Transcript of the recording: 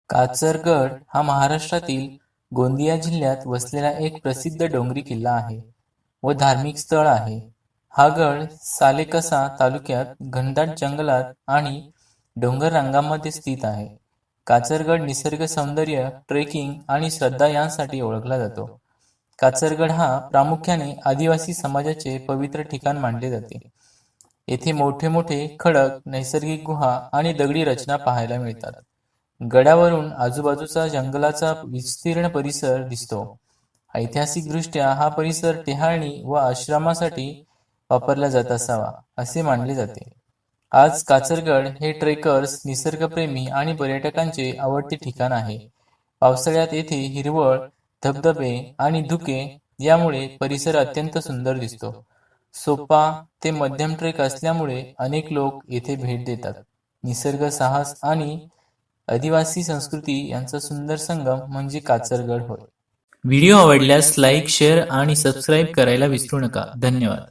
काचरगड हा महाराष्ट्रातील गोंदिया जिल्ह्यात वसलेला एक प्रसिद्ध डोंगरी किल्ला आहे व धार्मिक स्थळ आहे. हा गड सालेकसा तालुक्यात घनदाट जंगलात आणि डोंगर रांगांमध्ये स्थित आहे. काचरगड निसर्ग सौंदर्य, ट्रेकिंग आणि श्रद्धा यांसाठी ओळखला जातो. काचरगड हा प्रामुख्याने आदिवासी समाजाचे पवित्र ठिकाण मानले जाते. येथे मोठे मोठे खडक, नैसर्गिक गुहा आणि दगडी रचना पाहायला मिळतात. गडावरून आजूबाजूचा जंगलाचा विस्तीर्ण परिसर दिसतो. ऐतिहासिकदृष्ट्या हा परिसर टेहाळणी व आश्रमासाठी वापरला जात असावा असे मानले जाते. आज काचरगड हे ट्रेकर्स, निसर्गप्रेमी आणि पर्यटकांचे आवडते ठिकाण आहे. पावसाळ्यात येथे हिरवळ, धबधबे आणि धुके यामुळे परिसर अत्यंत सुंदर दिसतो. सोपा ते मध्यम ट्रेक असल्यामुळे अनेक लोक येथे भेट देतात. निसर्ग, साहस आणि आदिवासी संस्कृती यांचा सुंदर संगम म्हणजे काचरगड होय. व्हिडिओ आवडल्यास लाईक, शेअर आणि सबस्क्राईब करायला विसरू नका. धन्यवाद.